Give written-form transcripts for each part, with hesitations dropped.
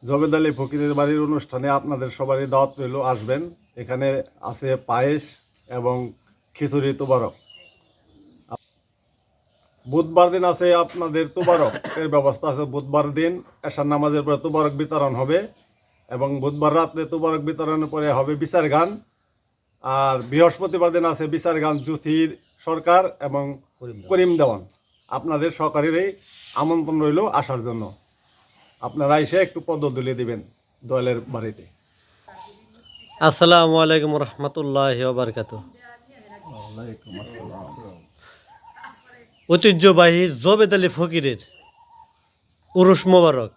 জবেদ আলী ফকিরের বাড়ির অনুষ্ঠানে আপনাদের সবারই দাওয়াত রইল, আসবেন। এখানে আছে পায়েস এবং খিচুড়ি তোবারক। বুধবার দিন আছে আপনাদের তোবারক এর ব্যবস্থা আছে। বুধবার দিন এশার নামাজের পরে তোবারক বিতরণ হবে এবং বুধবার রাত্রে তোবারক বিতরণের পরে হবে বিচার গান। আর বৃহস্পতিবার দিন আছে বিচার গান জুথির সরকার এবং করিম দেওয়ান। আপনাদের সরকারেরই আমন্ত্রণ রইল আসার জন্য। আপনারা এসে একটু পদধূলি দিবেন দয়ালের বাড়িতে। আসসালামু আলাইকুম রহমতুল্লাহি ওয়া বারাকাতুহু। ওয়ালাইকুম আসসালাম। ঐতিহ্যবাহী জবেদ আলী ফকিরের উরুস মোবারক,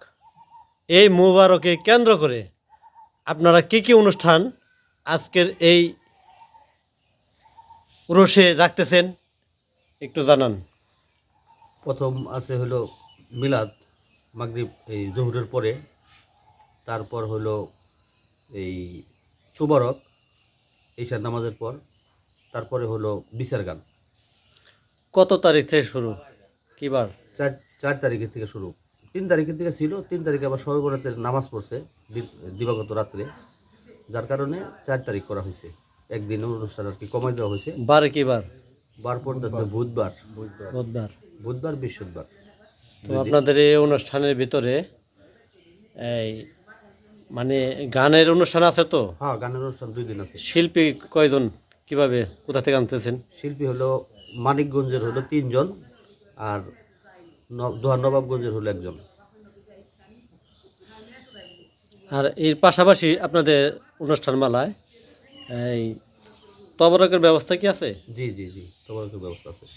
এই মোবারকে কেন্দ্র করে আপনারা কি কি অনুষ্ঠান আজকের এই উরুসে রাখতেছেন একটু জানান। প্রথম আছে হলো মিলাদ, মাগরিব এই জোহরের পরে। তারপর হলো এই তুবারক ঈশার নামাজের পর। তারপরে হলো বিচার গান। কত তারিখ থেকে শুরু, কিবার? 4 তারিখের থেকে শুরু। 3 তারিখের থেকে ছিল, 3 তারিখে আবার শবে বরাতের নামাজ পড়ছে দিবাগত রাত্রে, যার কারণে 4 তারিখ করা হয়েছে। একদিন অনুষ্ঠান আর কি কমাই দেওয়া হয়েছে। বারে কিবার? বার পড়তেছে বুধবার, বুধবার। বুধবার বৃহস্পতিবার। তো আপনাদের এই অনুষ্ঠানের ভিতরে এই মানে গানের অনুষ্ঠান আছে তো? হ্যাঁ, গানের অনুষ্ঠান 2 দিন আছে। শিল্পী কয়জন, কিভাবে, কোথা থেকে আনতেছেন? শিল্পী হলো মানিকগঞ্জের হলো 3 জন, আর দোহার নবাবগঞ্জের হলো 1 জন। আর এর পাশাপাশি আপনাদের অনুষ্ঠান মালায় এই তবরকের ব্যবস্থা কি আছে? জি জি জি, তবরকের ব্যবস্থা আছে।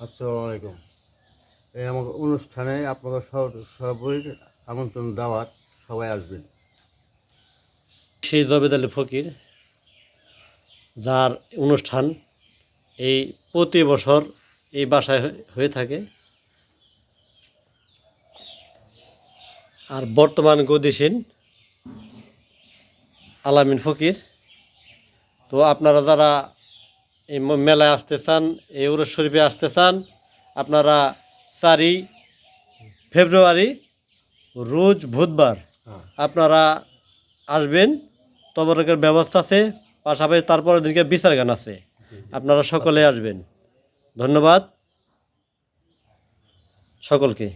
আসসালামু আলাইকুম। এই আমার অনুষ্ঠানে আপনাদের সবাই আমন্ত্রণ দাওয়াত, সবাই আসবেন। সেই জবেদ আলী ফকির যার অনুষ্ঠান এই প্রতি বছর এই বাসায় হয়ে থাকে, আর বর্তমান গদিসীন আলামিন ফকির। তো আপনারা যারা এই মেলায় আসতে চান, এই উরুস শরীফে আসতে চান, আপনারা 4 ফেব্রুয়ারি রোজ বুধবার আপনারা আসবেন। তবরকের ব্যবস্থা আছে, পাশাপাশি তারপরের দিনকে বিচার গান আছে। আপনারা সকলে আসবেন। ধন্যবাদ সকলকে।